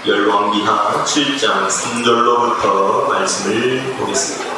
열왕기하 7장 3절로부터 말씀을 보겠습니다.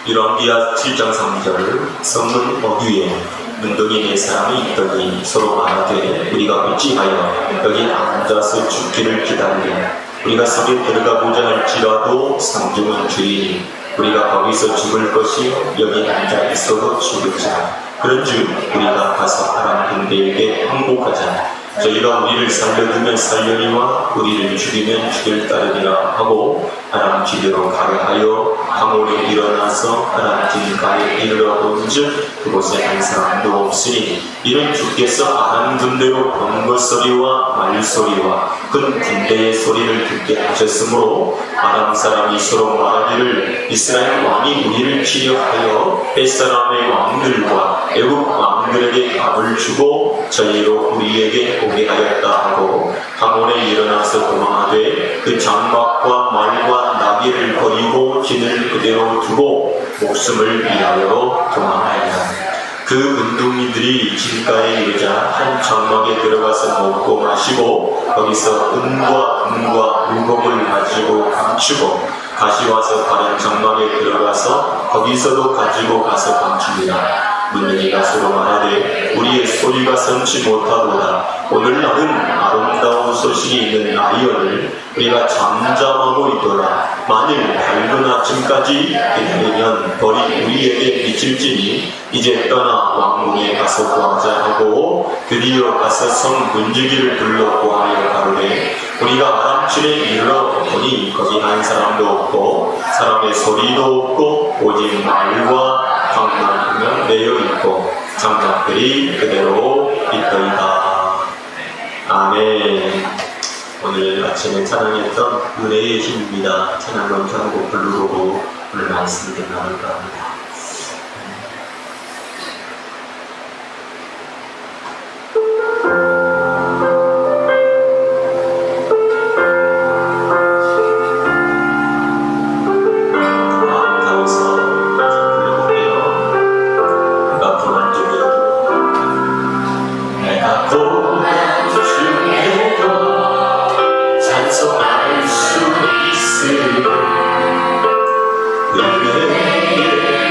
열왕기하 7장 3절. 성문 어귀에 문둥이 네 사람이 있더니 서로 말하되 우리가 어찌하여 여기 앉아서 죽기를 기다리냐. 우리가 성에 들어가고자 할지라도 상중은 주이니 우리가 거기서 죽을 것이요 여기 앉아 있어도 죽을지라. 그런즉 우리가 가서 아람 군대에게 항복하자. 저희가 우리를 살려두면 살려니와 우리를 죽이면 죽일 따르리라 하고 아람 기대로 가려 하여 항오에 일어나서 아람 길가에 이르러본즉 그곳에 한 사람도 없으니 이는 주께서 아람 군대로 번거소리와 말소리와 큰 군대의 소리를 듣게 하셨으므로 아람 사람이 서로 말하기를 이스라엘 왕이 우리를 치려 하여 햇사람의 왕들과 애국 왕들에게 밥을 주고 저희로 우리에게 오게 하였다 하고 항온에 일어나서 도망하되 그 장막과 말과 나귀를 버리고 진을 그대로 두고 목숨을 위하여 도망하였다. 그 문둥이들이 길가에 이르자 한 장막에 들어가서 먹고 마시고 거기서 은과 금과 물건을 가지고 감추고 다시 와서 다른 장막에 들어가서 거기서도 가지고 가서 감춥니다. 문둥이가 서로 말하되 우리의 소리가 성치 못하도다. 오늘날은 아름다운 소식이 있는 나이언을 우리가 잠잠하고 있도다. 만일 밝은 아침까지 기다리면 벌이 우리에게 미칠지니 이제 떠나 왕궁에 가서 구하자 하고 드디어 가서 성 문지기를 불러 구하여 가로되 우리가 아람촌에 이르러 보니 거기 한 사람도 없고 사람의 소리도 없고 오직 말과 방망이가 내어 있고 장막들이 그대로 있더이다. 아멘. 오늘 아침에 찬양했던 은혜의 힘입니다. 찬양 먼저 한 곡 부르고 오늘 말씀을 나눌까 합니다. 찬송할 수 있으리 은혜의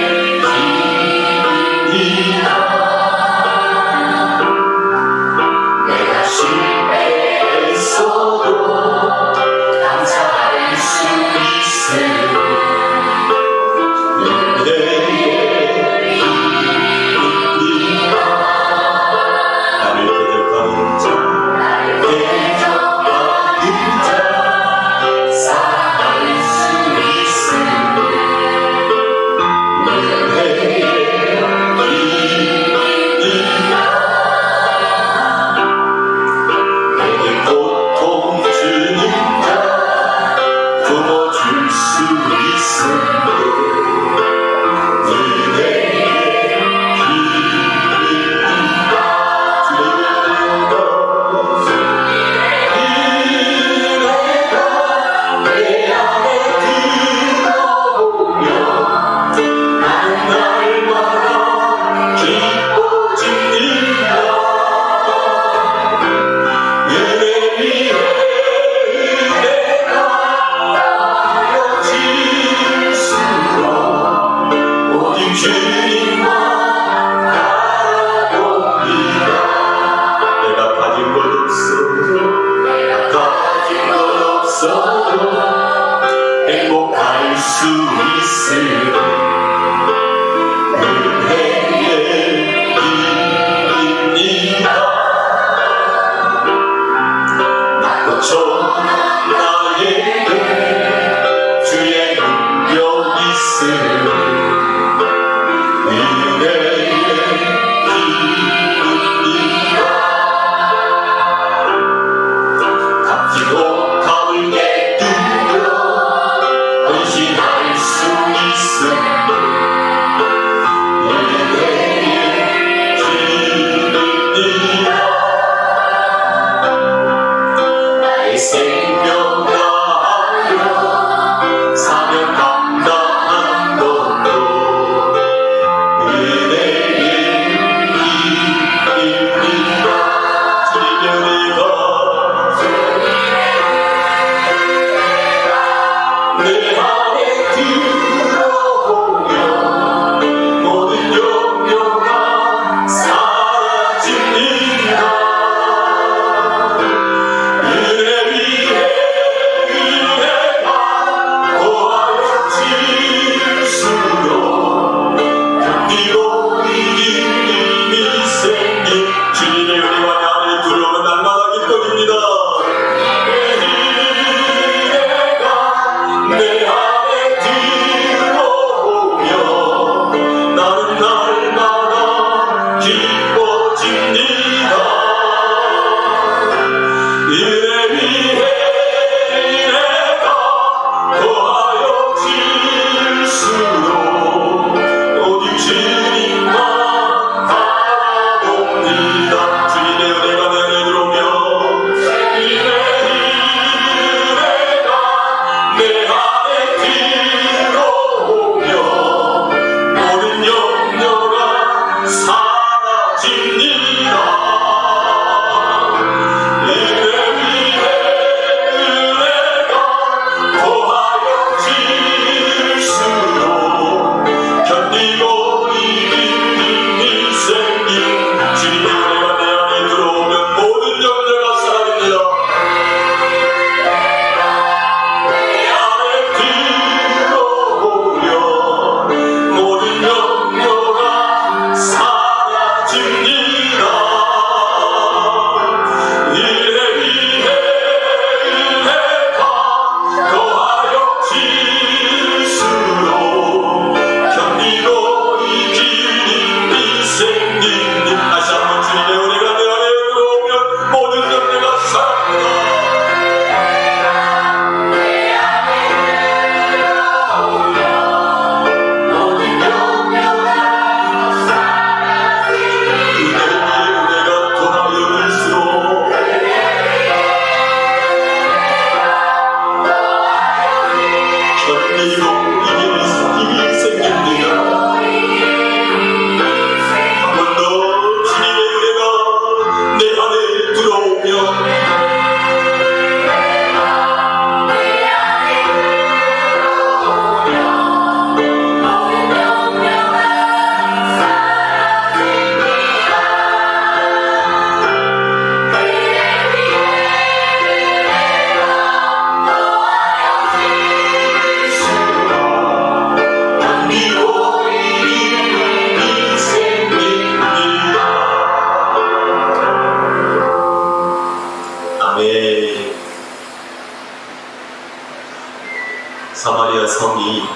성이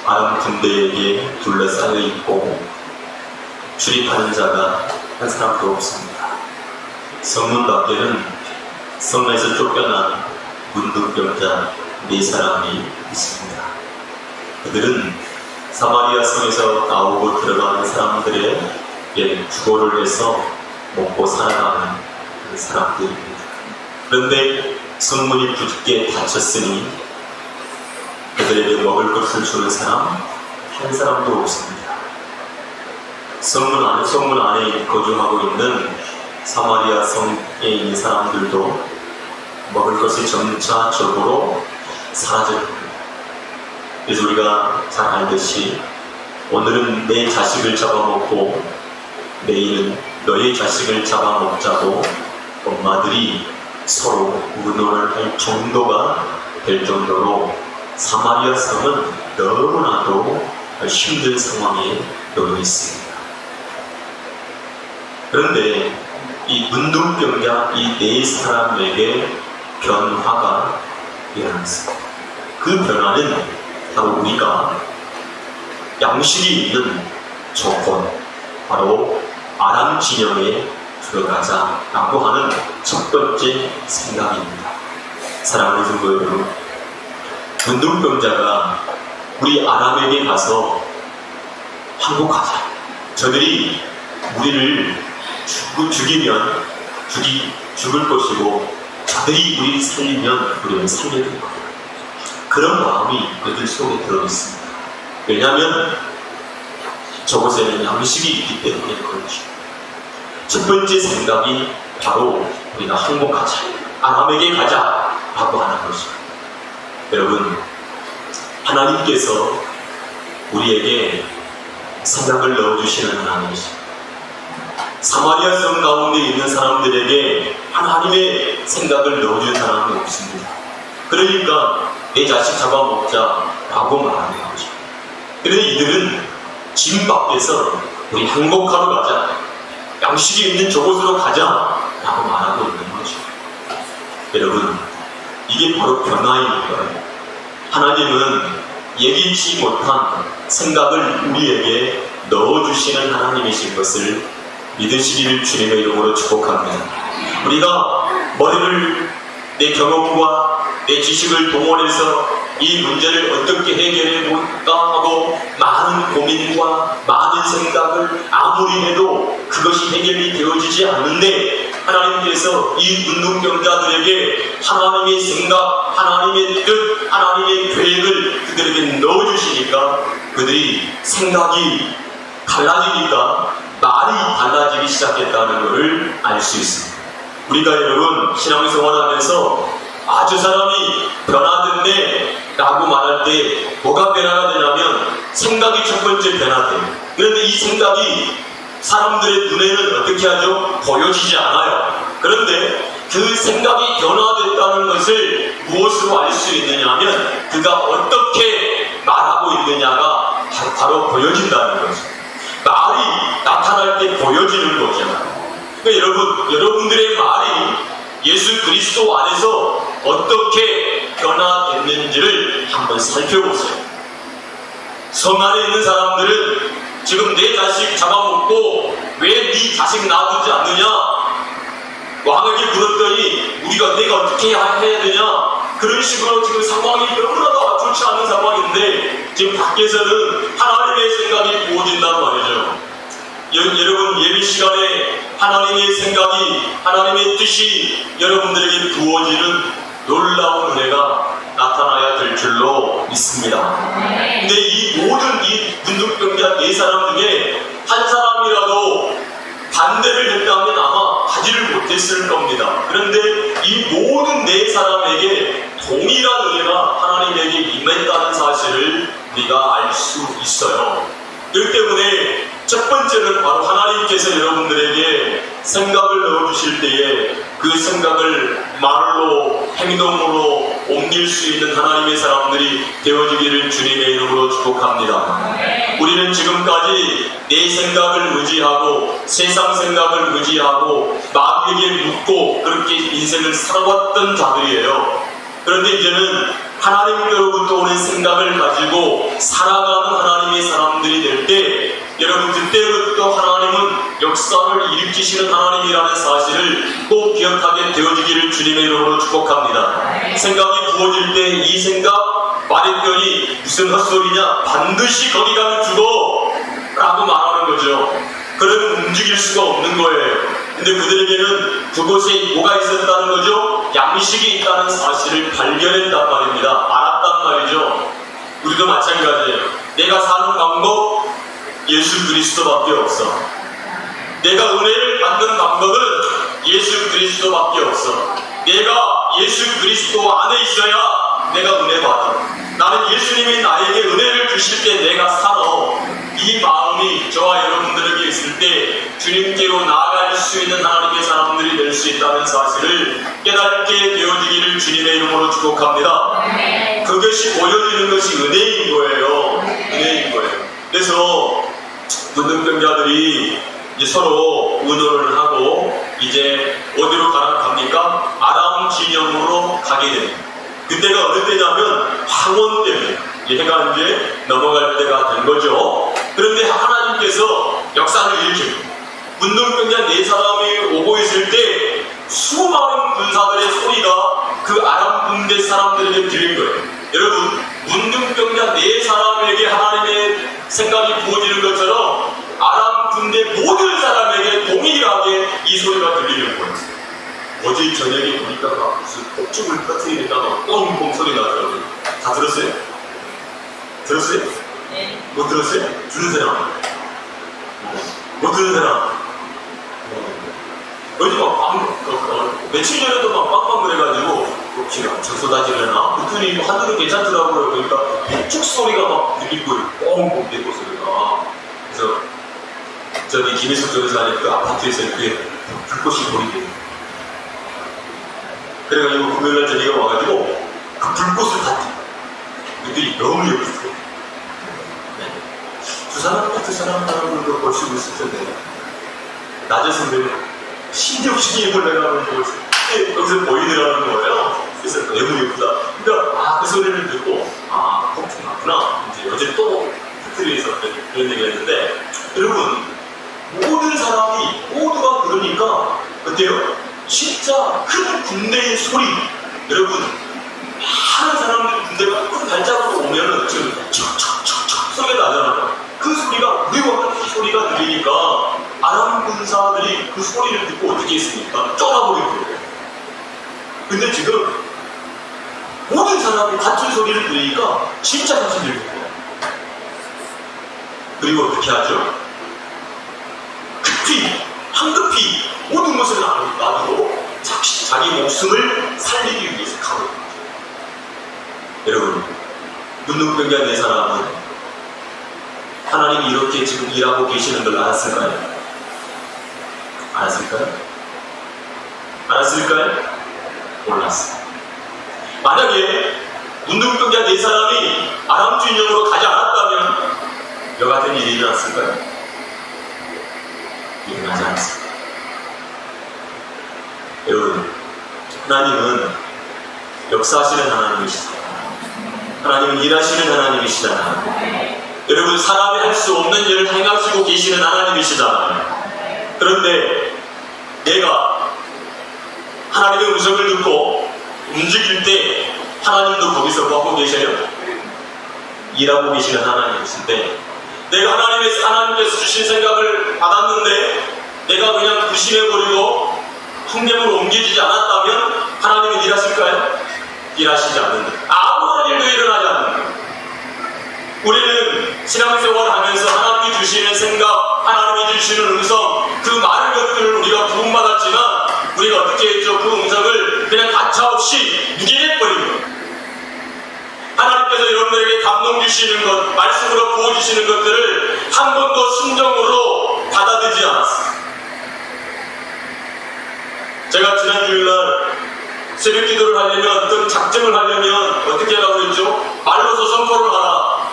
아람 군대에게 둘러싸여 있고 출입하는 자가 한 사람도 없습니다. 성문 밖에는 성에서 쫓겨난 문둥병자 4사람이 있습니다. 그들은 사마리아 성에서 나오고 들어가는 사람들에게 주거를 해서 먹고 살아가는 사람들입니다. 그런데 성문이 굳게 닫혔으니 그들에게 먹을 것을 주는 사람 한 사람도 없습니다. 성문 안에 거주하고 있는 사마리아 성에 있는 사람들도 먹을 것이 점차 적으로 사라져갑니다. 그래서 우리가 잘 알듯이 오늘은 내 자식을 잡아먹고 내일은 너의 자식을 잡아먹자고 엄마들이 서로 의논을 할 정도가 될 정도로 사마리아 성은 너무나도 힘든 상황에 놓여 있습니다. 그런데 이 문둥병자 이 4사람에게 변화가 일어났습니다. 그 변화는 바로 우리가 양식이 있는 조건, 바로 아람 진영에 들어가자라고 하는 첫 번째 생각입니다. 사랑하는 성도 여러분, 문둥병자가 우리 아람에게 가서 항복하자. 저들이 우리를 죽이면 죽을 것이고 저들이 우리를 살리면 우리를 살려야 될 겁니다. 그런 마음이 그들 속에 들어있습니다. 왜냐하면 저곳에는 양식이 있기 때문에 그렇죠. 첫 번째 생각이 바로 우리가 항복하자, 아람에게 가자 라고 하는 것입니다. 여러분, 하나님께서 우리에게 생각을 넣어주시는 하나님이십니다. 사마리아 성 가운데 있는 사람들에게 하나님의 생각을 넣어준 사람이 없습니다. 그러니까 내 자식 잡아먹자라고 말하는 거죠. 그런데 이들은 집 밖에서 우리 항복하러 가자, 양식이 있는 저곳으로 가자라고 말하고 있는 거죠. 여러분, 이게 바로 변화인 거예요. 하나님은 예기치 못한 생각을 우리에게 넣어주시는 하나님이신 것을 믿으시기를 주님의 이름으로 축복합니다. 우리가 머리를, 내 경험과 내 지식을 동원해서 이 문제를 어떻게 해결해 볼까 하고 많은 고민과 많은 생각을 아무리 해도 그것이 해결이 되어지지 않는데, 하나님께서 이 문둥병자들에게 하나님의 생각, 하나님의 뜻, 하나님의 계획을 그들에게 넣어주시니까 그들이 생각이 달라지니까 말이 달라지기 시작했다는 것을 알 수 있습니다. 우리가 여러분 신앙생활하면서 아주 사람이 변화됐네 라고 말할 때 뭐가 변화가 되냐면 생각이 첫 번째 변화돼요. 그런데 이 생각이 사람들의 눈에는 어떻게 하죠? 보여지지 않아요. 그런데 그 생각이 변화됐다는 것을 무엇으로 알 수 있느냐 하면 그가 어떻게 말하고 있느냐가 바로 보여진다는 거죠. 말이 나타날 때 보여지는 거잖아요. 그러니까 여러분들의 말이 예수 그리스도 안에서 어떻게 변화됐는지를 한번 살펴보세요. 성 안에 있는 사람들은 지금 내 자식 잡아먹고 왜 네 자식 놔두지 않느냐? 왕에게 물었더니 내가 어떻게 해야 되냐? 그런 식으로 지금 상황이 너무나도 좋지 않은 상황인데 지금 밖에서는 하나님의 생각이 부어진단 말이죠. 여러분, 예배 시간에 하나님의 생각이, 하나님의 뜻이 여러분들에게 부어지는 놀라운 은혜가 나타나야 될 줄로 믿습니다. 근데 이 모든 이 문둥병자 4사람 중에 한 사람이라도 반대를 했다면 아마 가지를 못했을 겁니다. 그런데 이 모든 4사람에게 동일한 은혜가 하나님에게 임했다는 사실을 우리가 알 수 있어요. 그렇기 때문에 첫 번째는 바로 하나님께서 여러분들에게 생각을 넣어주실 때에 그 생각을 말로, 행동으로 옮길 수 있는 하나님의 사람들이 되어지기를 주님의 이름으로 축복합니다. 우리는 지금까지 내 생각을 의지하고 세상 생각을 의지하고 마귀에게 묻고 그렇게 인생을 살아왔던 자들이에요. 그런데 이제는 하나님께로부터 오는 생각을 가지고 살아가는 하나님의 사람들이 될 때, 여러분 그때부터 하나님은 역사를 일으키시는 하나님이라는 사실을 꼭 기억하게 되어지기를 주님의 이름으로 축복합니다. 생각이 부어질 때 이 생각 말했더니 무슨 헛소리냐, 반드시 거기 가면 죽어 라고 말하는 거죠. 그러면 움직일 수가 없는 거예요. 근데 그들에게는 그곳에 뭐가 있었다는 거죠? 양식이 있다는 사실을 발견했단 말입니다. 알았단 말이죠. 우리도 마찬가지예요. 내가 사는 방법 예수 그리스도밖에 없어. 내가 은혜를 받는 방법은 예수 그리스도밖에 없어. 내가 예수 그리스도 안에 있어야 내가 은혜 받아. 나는 예수님이 나에게 은혜를 주실 때 내가 살아. 이 마음이 저와 여러분들에게 있을 때 주님께로 나아갈 수 있는 하나님의 사람들이 될 수 있다는 사실을 깨닫게 되어지기를 주님의 이름으로 축복합니다. 그것이 보여지는 것이 은혜인 거예요. 은혜인 거예요. 그래서 문둥병자들이 이제 서로 의논을 하고 이제 어디로 갑니까? 아람 진영으로 가게 됩니다. 그때가 어느 때냐면 황혼 때문에 해가 이제 넘어갈 때가 된 거죠. 그런데 하나님께서 역사를 일으킵니다. 문둥병자 4사람이 오고 있을 때 수많은 군사들의 소리가 그 아람 군대 사람들에게 들린 거예요. 여러분, 문둥병자 4사람에게 하나님의 생각이 부어지는 것처럼 아람 군대 모든 사람에게 동일하게 이 소리가 들리는 거예요. 어제 저녁에 보니까 무슨 폭죽을 터뜨리니까 뻥뻥 소리 나더라고요. 다 들었어요? 들었어요? 네. 못 들었어요? 듣는 사람? 못 듣는 사람? 어제 며칠 전에도 막 빵빵 그래가지고 비가 엄청 쏟아지려나? 그랬더니 하늘은 괜찮더라고요. 그러니까 폭죽 소리가 막 들리고 뻥뻥 들리고 소리가. 그래서 저기 김혜숙 전사님 그 아파트에서 그게 불꽃이 보이대요. 그래가지고 금요일날 저녁에 와가지고 그 불꽃을 봤지. 그들이 너무 예뻤어요. 네. 두 사람들도 볼 수 있을 텐데 낮에서 되면 신경식이 올라가는 거 여기서 보이더라는 거예요. 그래서 너무 예쁘다. 그러니까 그 소리를 듣고 폭풍 났구나. 이제 어제 또 터뜨리에서 그런 얘기를 했는데, 여러분 모든 사람이 모두가 그러니까 어때요? 진짜 큰 군대의 소리. 여러분 많은 사람들 군대가 큰 발작으로 오면은 지금 척척척척 소리가 나잖아요. 그 소리가 우리와 같은 소리가 들리니까 아람 군사들이 그 소리를 듣고 어떻게 했습니까? 쫄아버린 거예요. 근데 지금 모든 사람이 같은 소리를 들으니까 진짜 같이 들리는 거예요. 그리고 어떻게 하죠? 황급히 모든 것을 놔두고 자기 목숨을 살리기 위해서 가고 있는 거죠. 여러분, 문둥병자 4사람은 하나님이 이렇게 지금 일하고 계시는 걸 알았을까요? 알았을까요? 알았을까요? 몰랐어요. 만약에 문둥병자 4사람이 아람 진영으로 가지 않았다면 여같은 일이 일어났을까요? 일어나지 않았습니다. 여러분, 하나님은 역사하시는 하나님이시잖아요. 하나님은 일하시는 하나님이시잖아요. 여러분, 사람이 할 수 없는 일을 행하시고 계시는 하나님이시잖아요. 그런데 내가 하나님의 음성을 듣고 움직일 때 하나님도 거기서 뭐 하고 계셔요? 일하고 계시는 하나님이신데, 내가 하나님께서 주신 생각을 받았는데 내가 그냥 무심해버리고 흙내으로 옮겨지지 않았다면 하나님은 일하실까요? 일하시지 않는다. 아무런 일도 일어나지 않는다. 우리는 신앙생활을 하면서 하나님이 주시는 생각, 하나님이 주시는 음성, 그 많은 것들을 우리가 부음받았지만 우리가 어떻게 했죠? 그 음성을 그냥 가차없이 묵인해버린 거예요. 하나님께서 여러분들에게 감동 주시는 것, 말씀으로 부어주시는 것들을 한 번도 순종으로 받아들이지 않았어요. 제가 지난 주일날 새벽 기도를 하려면, 어떤 작정을 하려면 어떻게 하라고 그랬죠? 말로서 선포를 하라.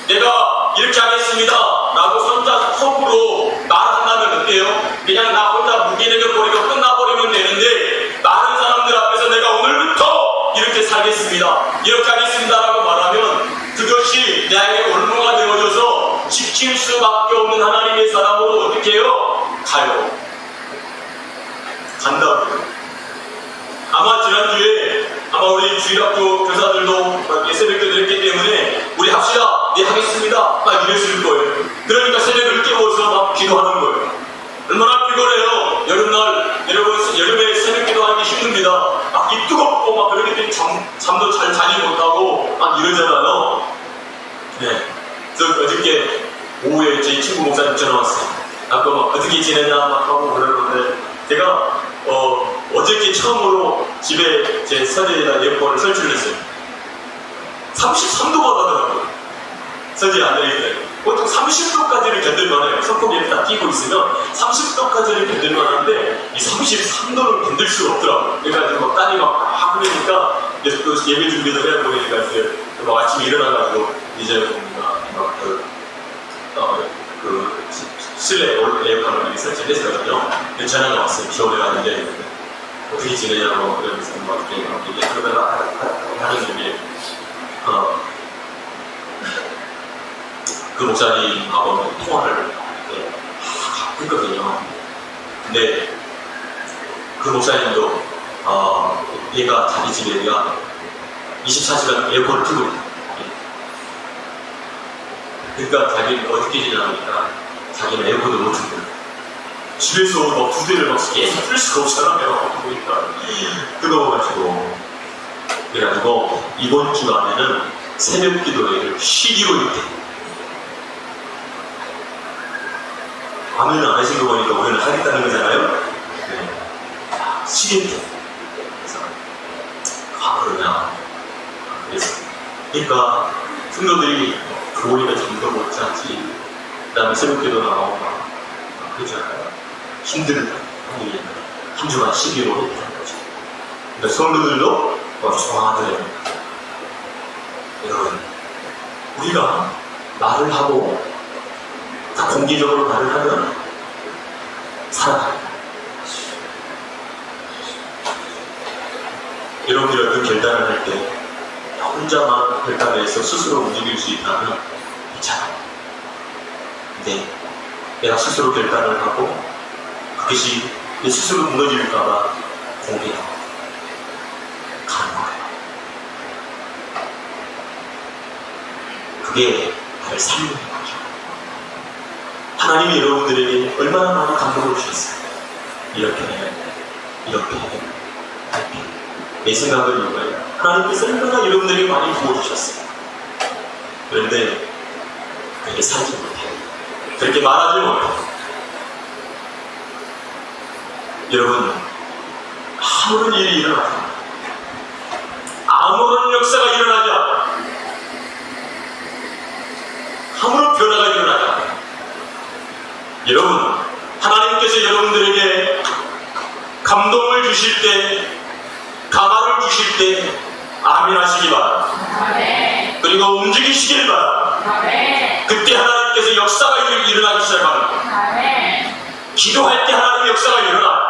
내가 이렇게 하겠습니다 라고 혼자 속으로 말한다면 어때요? 그냥 나 혼자 무기력에 버리고 끝나버리면 되는데, 많은 사람들 앞에서 내가 오늘부터 이렇게 살겠습니다 하겠습니다. 이렇게 하겠습니다라고 말하면 그것이 나에게 올무가 되어져서 지킬 수밖에 없는 하나님의 사람으로 어떻게 해요? 가요. 간다고요. 아마 지난주에 아마 우리 주일학교 교사들도 새벽기도 드렸기 때문에 우리 합시다. 네 하겠습니다. 막 이랬을 거예요. 그러니까 새벽을 깨워서 막 기도하는 거예요. 얼마나 피곤해요. 여름날 여러분 여름에 새벽기도 하기 힘듭니다. 막 입 뜨겁고 막 그러기 때문에 잠도 잘 자지 못하고 막 이러잖아요. 네. 그래서 어저께 오후에 제 친구 목사님 전화 왔어요. 아까 막 어떻게 지내냐 막 하고 그러는데 제가 어저께 처음으로 집에 제 서재에다 에어컨을 설치를 했어요. 33도가 나더라고요. 서재에 앉아있어요. 보통 30도까지를 견딜만해요. 선풍기에 딱 끼고 있으면 30도까지를 견딜만한데 이 33도를 견딜 수가 없더라고요. 그래가지고 막 땀이 막 흐르니까 이제 또 예배 준비도 해야 보니까 이제 막 아침에 일어나가지고 이제 실내 에어컨을 설치를 했거든요. 전화가 왔어요. 겨울에 왔는데 어떻게 지내냐고 그러면서 막 이렇게 그러다가 하는 중에 그 목사님하고 통화를 했거든요. 근데 그 목사님도 얘가 자기 집에 얘가 24시간 에어컨을 틀고 있다. 그러니까 자기는 어떻게 지내니까 자기는 에어컨을 못 틀고 집에서 막 두 대를 막 계속 틀 수가 없잖아요. 그러니까 뜨거워가지고 그래가지고 이번 주 안에는 새벽 기도회를 쉬기로 했대. 아멘 안 하신 거 보니까 우리는 하겠다는 거잖아요. 네. 쉬겠대. 그래서 그러냐. 그래서 그러니까 성도들이 그러니까 잠도 못 자지. 그 다음에 새벽 기도 나오고 그러잖아요. 힘들다. 한 주간 쉬기로 했다는 거죠. 그러니까 성도들도 조용하더래요. 여러분, 우리가 말을 하고 다 공개적으로 말을 하면 살아가요. 여러분들이 어떤 결단을 할 때 혼자만 결단해서 스스로 움직일 수 있다면 괜찮아요. 근데 내가 스스로 결단을 하고 그것이 내 스스로 무너질까봐 공개하고 가는 거예요. 그게 나를 살리는 거죠. 하나님이 여러분들에게 얼마나 많이 감동을 주셨어요. 이렇게 해, 이렇게 해, 이렇게. 내 생각은 이거예요. 하나님께서 얼마나 여러분들에게 많이 부어주셨어요. 그런데 그렇게 살지 못해요. 그렇게 말하지 못해요. 여러분, 아무런 일이 일어나지 아무런 역사가 일어나지 않아. 아무런 변화가 일어나지 않아. 여러분, 하나님께서 여러분들에게 감동을 주실 때, 감화를 주실 때 아멘 하시기 바랍니다. 그리고 움직이시길 바랍니다. 그때 하나님께서 역사가 일어나기 시작합니다. 기도할 때 하나님의 역사가 일어나.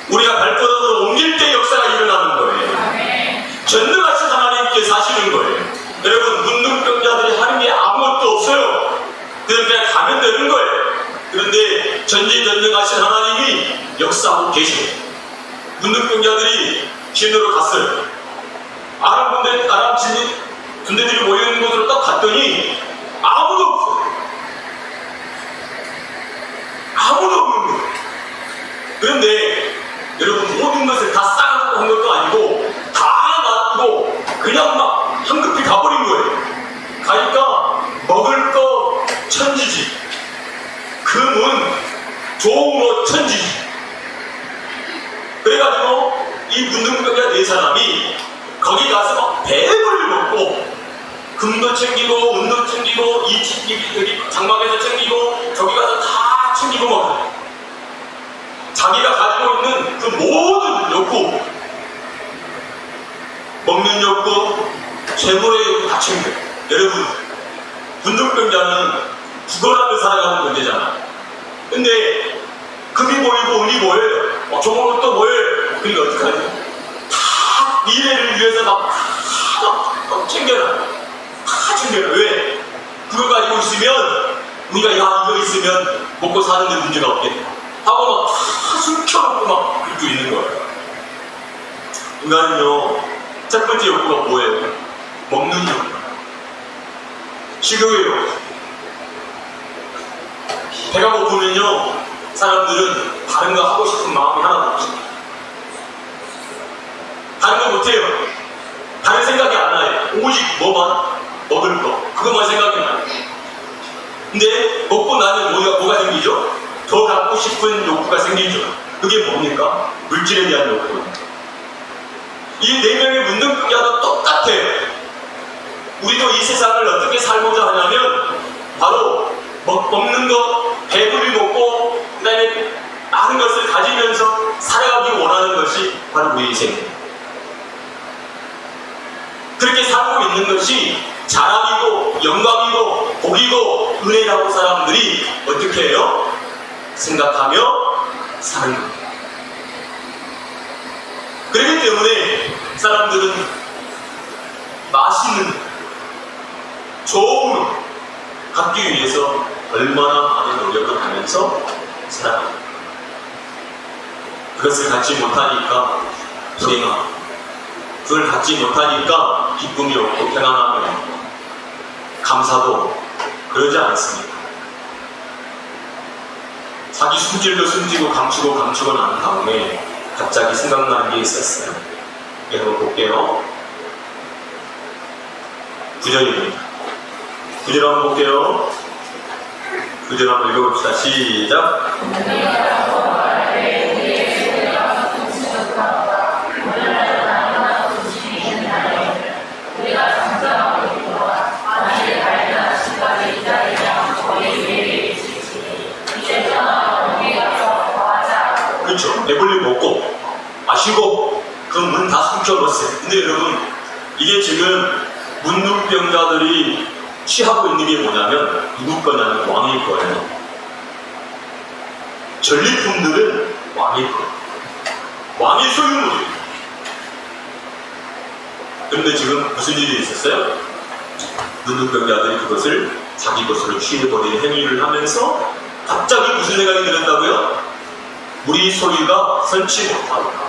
우리가 발버둥으로 옮길 때 역사가 일어나는 거예요. 전능하신 하나님께서 하시는 거예요. 여러분, 문둥병자들이 하는 게 아무것도 없어요. 그냥 가면 되는 거예요. 그런데 전지전능하신 하나님이 역사하고 계시고 문둥병자들이 진으로 갔어요. 아람 군대들이 모여있는 곳으로 딱 갔더니 아무도 없어요. 아무도 없는 거예요. 그런데 여러분, 모든 것을 다 쌓아놓고 한 것도 아니고 다 놔두고 그냥 막 황급히 가버린 거예요. 가니까 먹을 거 천지지, 금은 종으로 천지지. 그래가지고 이 문둥병자 네 사람이 거기 가서 막 배불리 먹고 금도 챙기고 은도 챙기고 이 여기 장막에서 챙기고 저기 가서 다 챙기고 먹어요. 자기가 가지고 있는 그 모든 욕구, 먹는 욕구, 재물의 욕구 다 챙겨요. 여러분, 문둥병자는 죽어라면 살아가는 문제잖아. 근데 금이 보이고 은이 보여요. 좋은 것도 보여요. 그러니까 어떡하지? 다 미래를 위해서 막 챙겨놔. 다 챙겨놔. 왜? 그걸 가지고 있으면 우리가 이거 있으면 먹고 사는데 문제가 없겠다 하고 막 다 숨겨놓고 막 그러고 있는 거예요. 인간은요, 첫 번째 욕구가 뭐예요? 먹는 욕구. 식욕의 욕구. 배가 고프면요, 사람들은 다른 거 하고 싶은 마음이 하나도 없어요. 다른 거 못해요. 다른 생각이 안 나요. 오직 뭐만? 먹을 거. 그것만 생각이 나요. 근데 먹고 나면 뭐가 생기죠? 더 갖고 싶은 욕구가 생기죠. 그게 뭡니까? 물질에 대한 욕구. 이 네 명의 문둥병자도 똑같아요. 우리도 이 세상을 어떻게 살고자 하냐면 바로 먹는 거, 배불리 먹고 그 다음에 많은 것을 가지면서 살아가기 원하는 것이 바로 우리 인생입니다. 그렇게 살고 있는 것이 자랑이고 영광이고 복이고 은혜라고 사람들이 어떻게 해요? 생각하며 사는 겁니다. 그렇기 때문에 사람들은 맛있는 좋은 갖기 위해서 얼마나 많은 노력을 하면서 살아갑니다. 그것을 갖지 못하니까 불행하고, 그걸 갖지 못하니까 기쁨이 없고 평안함이 없고 감사도 그러지 않습니다. 자기 숨질도 숨지고 감추고 난 다음에 갑자기 생각나는 게 있었어요. 한번 볼게요. 9절입니다. 9절 한번 볼게요. 9절 한번 읽어봅시다. 시작. 그렇죠. 배불리 먹고 마시고 그 문 다 숨겨놓았어요. 근데 여러분, 이게 지금 문둥병자들이 취하고 있는 게 뭐냐면 누구 거냐면 왕의 거예요. 전리품들은 왕의 거, 왕의 소유물이에요. 그런데 지금 무슨 일이 있었어요? 문둥병자들이 그것을 자기 것으로 취해버리는 행위를 하면서 갑자기 무슨 생각이 들었다고요? 우리 소유가 선치 못하구나.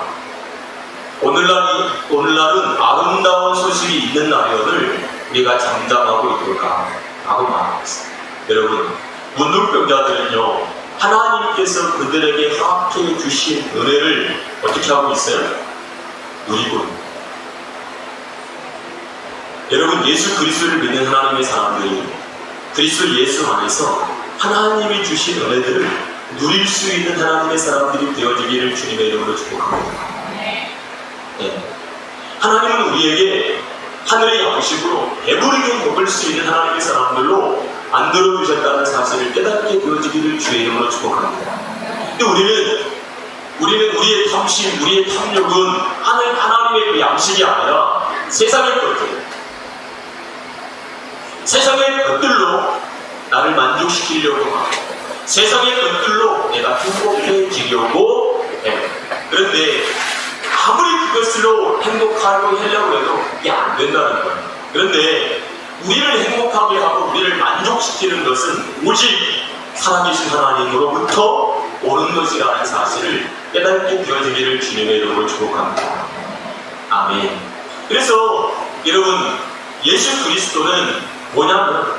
오늘날은 아름다운 소식이 있는 날이오늘 우리가 잠잠하고 있을까 하고 말하겠습니다. 여러분, 문둥병자들은요, 하나님께서 그들에게 허락해 주신 은혜를 어떻게 하고 있어요? 누리고 있는. 여러분, 예수 그리스도를 믿는 하나님의 사람들이 그리스도 예수 안에서 하나님이 주신 은혜들을 누릴 수 있는 하나님의 사람들이 되어지기를 주님의 이름으로 축복합니다. 네. 하나님은 우리에게 하늘의 양식으로 배부르게 먹을 수 있는 하나님의 사람들로 만들어 주셨다는 사실을 깨닫게 되어지기를 주의 이름으로 축복합니다. 근데 우리는 우리의 탐심, 우리의 탐욕은 하나님의 그 양식이 아니라 세상의 것들, 세상의 것들로 나를 만족시키려고 하고 세상의 것들로 내가 행복해지려고 해요. 그런데 아무리 그것으로 행복하려고 하려고 해도 이게 안 된다는 거예요. 그런데 우리를 행복하게 하고 우리를 만족시키는 것은 오직 살아계신 하나님으로부터 오는 것이라는 사실을 깨닫게 되어지기를 주님의 이름으로 축복합니다. 아멘. 그래서 여러분, 예수 그리스도는 뭐냐면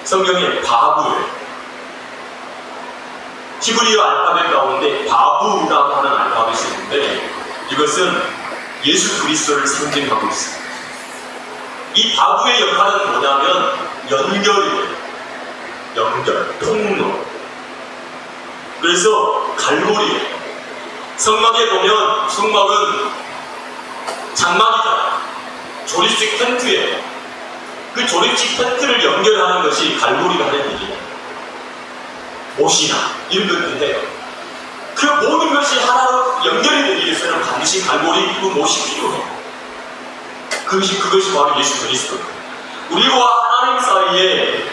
성경의 바브예요. 히브리어 알파벳 가운데 바브라고 하는 알파벳이 있는데 이것은 예수 그리스도를 상징하고 있습니다. 이 바브의 역할은 뭐냐면 연결이에요. 연결, 통로. 그래서 갈고리예요. 성막에 보면 성막은 장막이잖아요. 조립식 텐트예요. 그 조립식 텐트를 연결하는 것이 갈고리가 하는 일이에요. 옷이나 이런 것들 해요. 그 모든 것이 하나로 연결이 되기 위해서는 반드시 갈고리 그리고 못이 필요해요. 그것이 바로 예수 그리스도. 우리와 하나님 사이에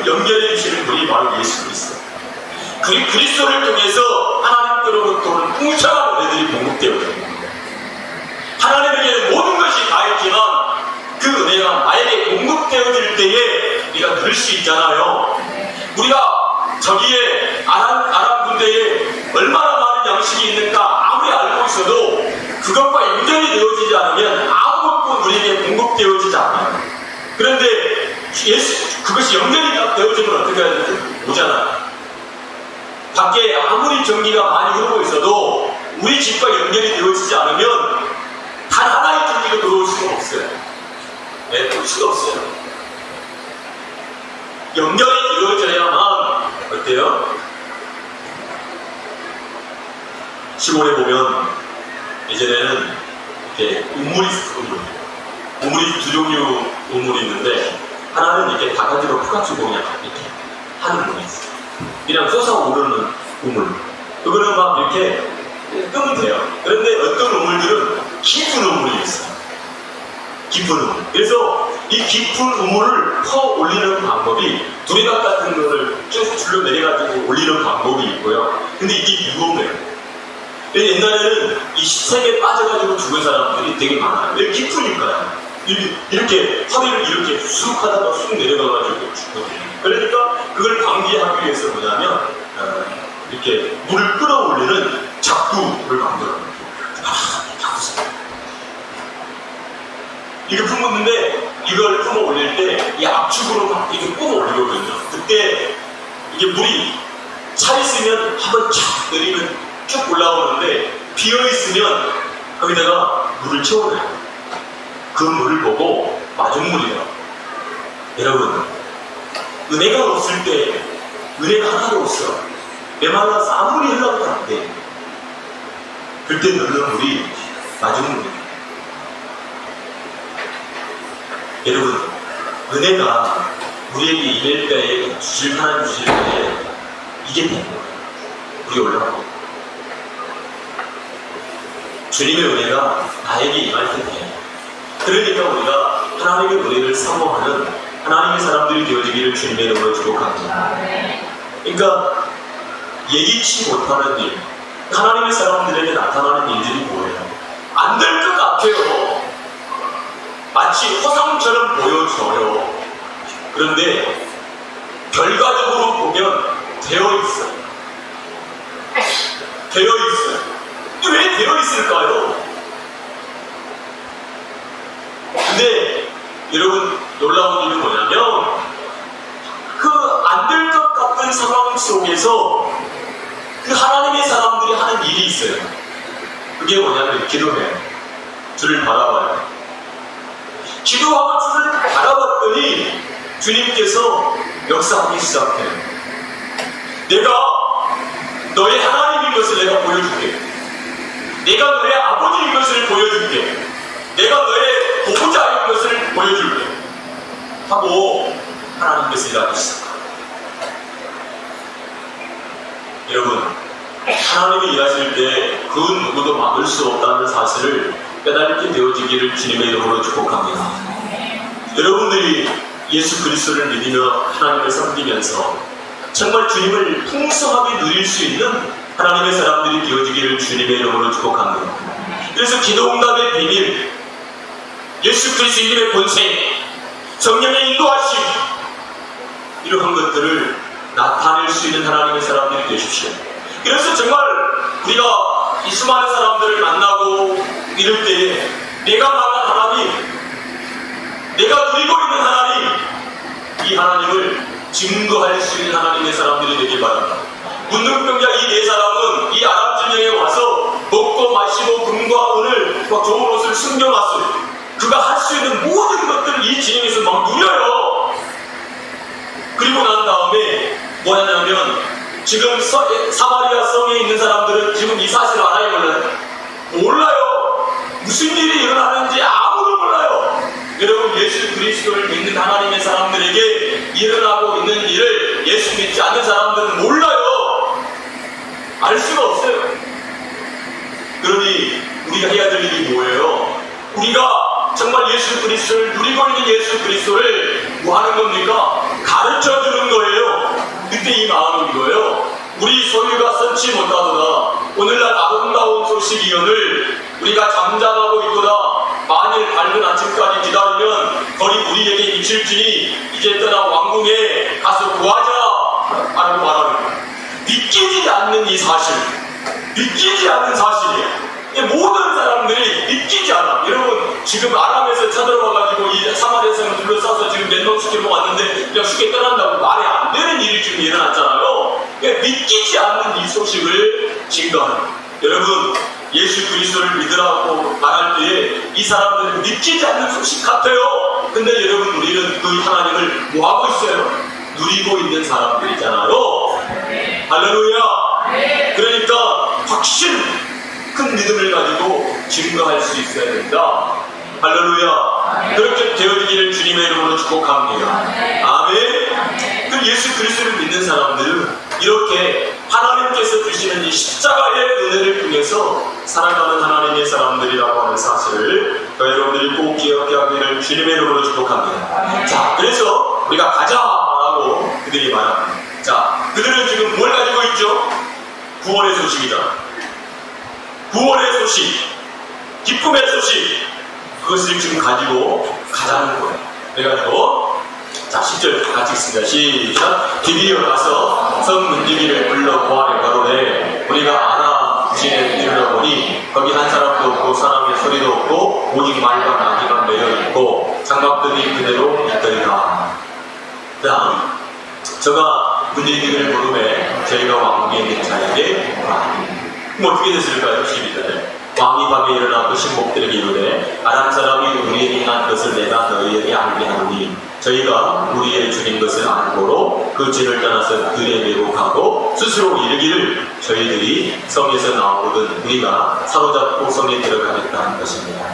연결해 주시는 분이 바로 예수 그리스도. 그리스도를 통해서 하나님께로부터 오는 풍성한 은혜들이 공급되어져요. 하나님에게는 은혜가 나에게 공급되어질 때에 우리가 누릴 수 있잖아요. 우리가 저기에 아람 군대에 얼마나 많은 양식이 있는가 아무리 알고 있어도 그것과 연결이 되어지지 않으면 아무것도 우리에게 공급되어지지 않아요. 그런데 그것이 연결이 딱 되어지면 어떻게 해야 되지? 오잖아요. 밖에 아무리 전기가 많이 흐르고 있어도 우리 집과 연결이 되어지지 않으면 단 하나의 전기도 들어올 수가 없어요. 네, 볼 수가 없어요. 연결이 되어져야만 어때요? 시골에 보면 예전에는 이렇게 우물이 있었거든요. 우물이 두 종류 우물이 있는데 하나는 이렇게 바가지로 푸가지고 그냥 이렇게 하는 우물이 있어요. 그냥 솟아오르는 우물. 그거는 막 이렇게 끄면 돼요. 그런데 어떤 우물들은 깊은 우물이 있어요. 깊은 우물. 그래서 이 깊은 우물을 퍼 올리는 방법이 두레박 같은 거를 쭉 줄로 내려가지고 올리는 방법이 있고요. 근데 이게 무겁네요. 옛날에는 이 식생에 빠져가지고 죽은 사람들이 되게 많아요. 왜 깊으니까요. 이렇게 허리를 이렇게 쑥 하다가 쑥 내려가가지고 죽거든요. 그러니까 그걸 방지하기 위해서 뭐냐면 이렇게 물을 끌어올리는 작두를 만들어요. 이게 품었는데 이걸 품어 올릴 때 이 압축으로 막 이렇게 뿜어 올리거든요. 그때 이게 물이 차 있으면 한번 촥 내리면 쭉 올라오는데 비어 있으면 거기다가 물을 채워내요. 그 물을 보고 마중물이다. 여러분, 은혜가 없을 때 은혜가 하나도 없어. 메말라서 아무리 흘러도 안 돼. 그때 넣는 물이 마중물이다. 여러분, 은혜가 우리에게 임할 때에 주실 때에 이게 되는 거예요. 우리 올라가고 주님의 은혜가 나에게 임할 때 돼요. 그러니까 우리가 하나님의 은혜를 사모하는 하나님의 사람들이 되어지기를 주님의 이름으로 축복합니다. 그러니까 예기치 못하는 일, 하나님의 사람들에게 나타나는 일들이 뭐예요? 안 될 것 같아요. 마치 허상처럼 보여져요. 그런데 결과적으로 보면 되어 있어요. 되어 있어요. 왜 되어 있을까요? 근데 여러분 놀라운 일은 뭐냐면 그 안 될 것 같은 상황 속에서 그 하나님의 사람들이 하는 일이 있어요. 그게 뭐냐면 기도해요. 주를 바라봐요. 기도하고 주를 바라봤더니 주님께서 역사하기 시작해요. 내가 너의 하나님인 것을 내가 보여줄게. 내가 너의 아버지인 것을 보여줄게. 내가 너의 보호자인 것을 보여줄게. 하고 하나님께서 일하기 시작합니다. 여러분, 하나님이 일하실 때 그 누구도 막을 수 없다는 사실을 깨닫게 되어지기를 주님의 이름으로 축복합니다. 여러분들이 예수 그리스도를 믿으며 하나님을 섬기면서 정말 주님을 풍성하게 누릴 수 있는 하나님의 사람들이 되어지기를 주님의 이름으로 축복합니다. 그래서 기도응답의 비밀, 예수 그리스도 이름의 권세, 성령의 인도하심, 이러한 것들을 나타낼 수 있는 하나님의 사람들이 되십시오. 그래서 정말 우리가 이 수많은 사람들을 만나고 이럴 때에 내가 만난 하나님, 내가 누리고 있는 하나님, 이 하나님을 증거할 수 있는 하나님의 사람들이 되길 바랍니다. 문둥병자 이 네 사람은 이 아람 진영에 와서 먹고 마시고 금과 은을 막 좋은 옷을 숨겨놨어요. 그가 할 수 있는 모든 것들을 이 진영에서 막 누려요. 그리고 난 다음에 뭐냐면 지금 사마리아 성에 있는 사람들은 지금 이 사실을 알아요, 몰라요? 몰라요. 무슨 일이 일어나는지 아무도 몰라요. 여러분, 예수 그리스도를 믿는 하나님의 사람들에게 일어나고 있는 일을 예수 믿지 않는 사람들은 몰라요. 알 수가 없어요. 그러니 우리가 해야 될 일이 뭐예요? 우리가 정말 예수 그리스도를 누리고 있는 예수 그리스도를 뭐 하는 겁니까? 가르쳐 주는 거예요. 그때 이 마음이 이거예요. 우리 소유가 썩지 못하도다. 오늘날 아름다운 소식이오늘 우리가 잠잠하고 있도다. 만일 밝은 아침까지 기다리면 거리 우리에게 미칠지니 이제 떠나 왕궁에 가서 구하자 라고 말하는 거예요. 믿기지 않는 이 사실, 믿기지 않는 사실이에요. 모든 사람들이 믿기지 않아. 여러분 지금 아람에서 쳐들어와가지고 이 사마리아성을 둘러싸서 지금 멸망시키러 왔는데 그냥 쉽게 떠난다고 말이 안 되는 일이 지금 일어났잖아요. 믿기지 않는 이 소식을 증거하는 거예요. 여러분 예수 그리스도를 믿으라고 말할 때에 이 사람들은 믿기지 않는 소식 같아요. 근데 여러분 우리는 그 하나님을 뭐하고 있어요? 누리고 있는 사람들이잖아요. 할렐루야. 그러니까 확신 큰 믿음을 가지고 증거할 수 있어야 된다. 할렐루야. 그렇게 되어지기를 주님의 이름으로 축복합니다. 아멘. 그 예수 그리스도를 믿는 사람들은 이렇게 하나님께서 주시는 이 십자가의 은혜를 통해서 살아가는 하나님의 사람들이라고 하는 사실을 여러분들이 꼭 기억하기를 주님의 이름으로 축복합니다. 자, 그래서 우리가 가자라고 그들이 말합니다. 자, 그들은 지금 뭘 가지고 있죠? 구원의 소식이다. 구원의 소식, 기쁨의 소식, 그것을 지금 가지고 가자는 거예요. 그래가지고 자 10절 다 같이 읽습니다. 시작. 드디어 가서 성 문지기를 불러 보아내 가로되 우리가 아람 부신에 이르러보니 거기 한 사람도 없고 사람의 소리도 없고 오직 말과 나귀만 매여있고 장막들이 그대로 있더니라. 다음 저가 문지기를 부르매 저희가 왕궁에 있는 자에게 그럼 어떻게 됐을까요? 12절에 왕이 밤에 일어나 그 신복들에게 이르되 아람 사람이 우리에게 행한 것을 내가 너희에게 알게 하노니 저희가 우리의 주인 것을 알고로 그 죄를 떠나서 들에 매복하고 스스로 이르기를 저희들이 성에서 나오거든 우리가 사로잡고 성에 들어가겠다 하는 것입니다.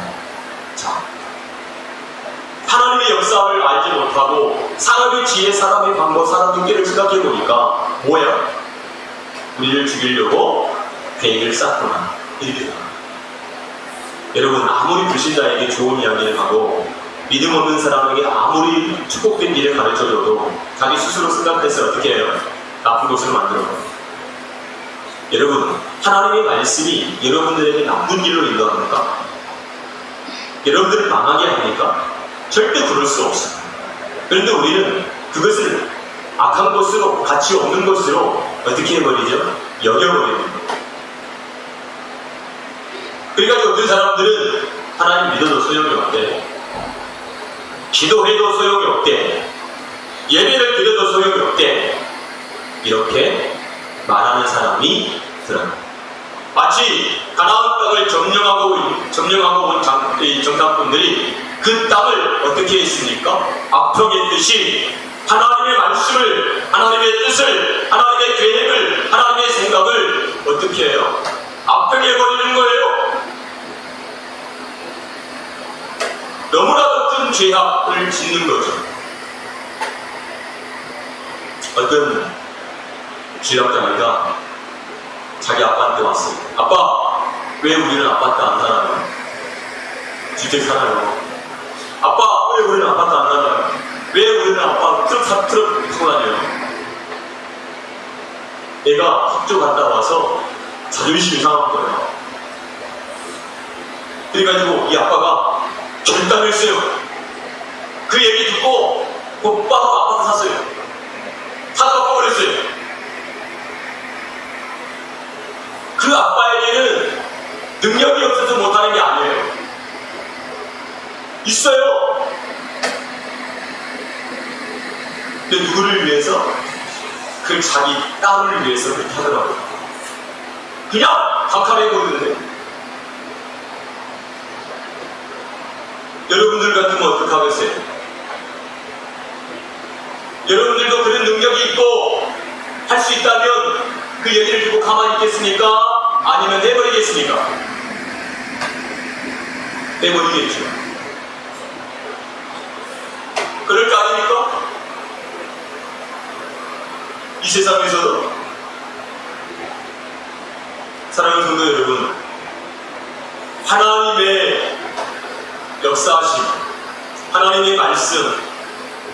자, 하나님의 역사를 알지 못하고 사람의 지혜, 사람의 방법, 사람의 꾀를 생각해 보니까 뭐야? 우리를 죽이려고 계획을 짰구나. 이렇게 생각합니다. 여러분 아무리 불신자에게 좋은 이야기를 하고 믿음 없는 사람에게 아무리 축복된 일을 가르쳐줘도 자기 스스로 생각해서 어떻게 해요? 나쁜 것을 만들어요. 여러분 하나님의 말씀이 여러분들에게 나쁜 일로 인도합니까? 여러분들을 망하게 합니까? 절대 그럴 수 없어요. 그런데 우리는 그것을 악한 것으로 가치 없는 것으로 어떻게 해버리죠? 여겨버립니다. 그러니까 어떤 사람들은 하나님 믿어도 소용이 없대, 기도해도 소용이 없대, 예배를 드려도 소용이 없대, 이렇게 말하는 사람이 들어요. 마치 가나안 땅을 점령하고 온 정탐꾼들이 그 땅을 어떻게 했습니까? 악평했듯이 하나님의 말씀을, 하나님의 뜻을, 하나님의 계획을, 하나님의 생각을 어떻게 해요? 악평해버리는 거예요. 너무나도 큰 죄악을 짓는 거죠. 어떤 주일학자가 자기 아빠한테 왔어요. 아빠, 왜 우리는 아파트 안 살아요? 주택 살아요. 아빠, 왜 우리는 아파트 안 살아요? 왜 우리는 아빠 트럭 타고 다녀요? 얘가 학교 갔다 와서 자존심이 상한 거예요. 그래가지고 이 아빠가 결단했어요. 그 얘기 듣고 곧바로 아파트 샀어요. 사다가 꺼버렸어요. 그 아빠에게는 능력이 없어서 못하는 게 아니에요. 있어요. 근데 누구를 위해서? 그 자기 딸을 위해서 그렇게 하더라고요. 그냥 감탄해 보는데 여러분들 같으면 어떡하겠어요? 여러분들도 그런 능력이 있고 할 수 있다면 그 얘기를 듣고 가만히 있겠습니까? 아니면 내버리겠습니까? 내버리겠죠. 그럴 거 아닙니까? 이 세상에서도 사랑하는 성도 여러분, 하나님의 역사하심, 하나님의 말씀,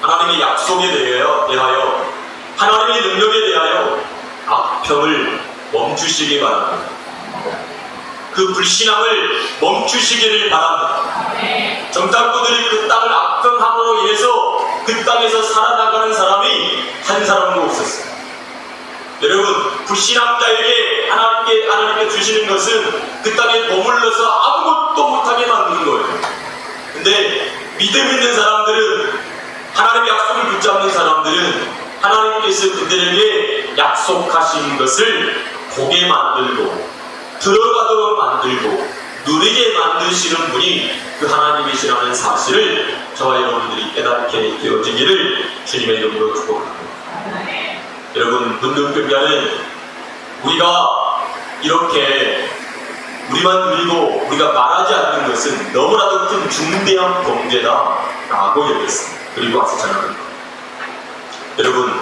하나님의 약속에 대하여 하나님의 능력에 대하여 악평을 멈추시기 바랍니다. 그 불신앙을 멈추시기를 바랍니다. 정탐꾼들이 그 땅을 악평함으로 인해서 그 땅에서 살아나가는 사람이 한 사람도 없었어요. 여러분, 불신앙자에게 하나님께 주시는 것은 그 땅에 머물러서 아무것도 못하게 만드는 거예요. 근데 믿음 있는 사람들은, 하나님의 약속을 붙잡는 사람들은 하나님께서 그들에게 약속하신 것을 보게 만들고 들어가도록 만들고 누리게 만드시는 분이 그 하나님이시라는 사실을 저와 여러분들이 깨닫게 되어지기를 주님의 이름으로 축복합니다. 여러분, 문둥병자는 우리가 이렇게 우리만 누리고 우리가 말하지 않는 것은 너무나도 큰 중대한 범죄다라고 여겼습니다. 그리고 와서 전합니다. 여러분,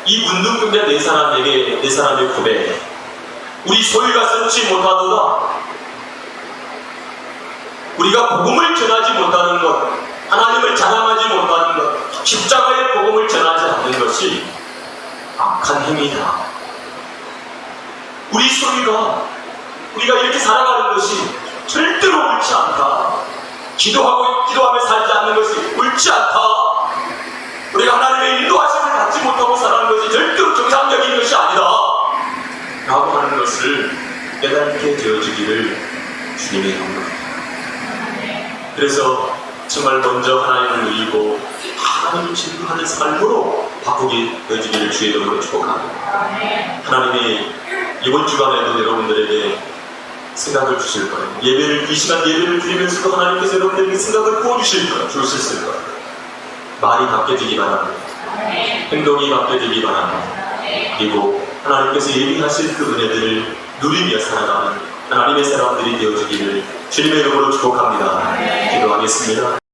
이 문둥병자 네 사람의 고백, 우리 소유가 선치 못하도다, 우리가 복음을 전하지 못하는 것, 하나님을 자랑하지 못하는 것, 십자가의 복음을 전하지 않는 것이 악한 행위다. 우리 소유가, 우리가 이렇게 살아가는 것이 절대로 옳지 않다. 기도하며 살지 않는 것이 옳지 않다. 우리가 하나님의 인도하심을 받지 못하고 살아가는 것이 절대로 정상적인 것이 아니다 라고 하는 것을 깨닫게 되어지기를 주님의 이름으로. 그래서 정말 먼저 하나님을 누리고 하나님을 증거하는 삶으로 바꾸게 되어지기를 주의 이름으로 축복합니다. 하나님이 이번 주간에도 여러분들에게 생각을 주실 거예요. 이 시간 예배를 드리면서도 하나님께서 여러분들에게 생각을 부어주실 거예요. 주실 거예요. 말이 바뀌어지기 바랍니다. 행동이 바뀌어지기 바랍니다. 그리고 하나님께서 예비하실 그 은혜들을 누리며 살아가는 하나님의 사람들이 되어지기를 주님의 이름으로 축복합니다. 기도하겠습니다.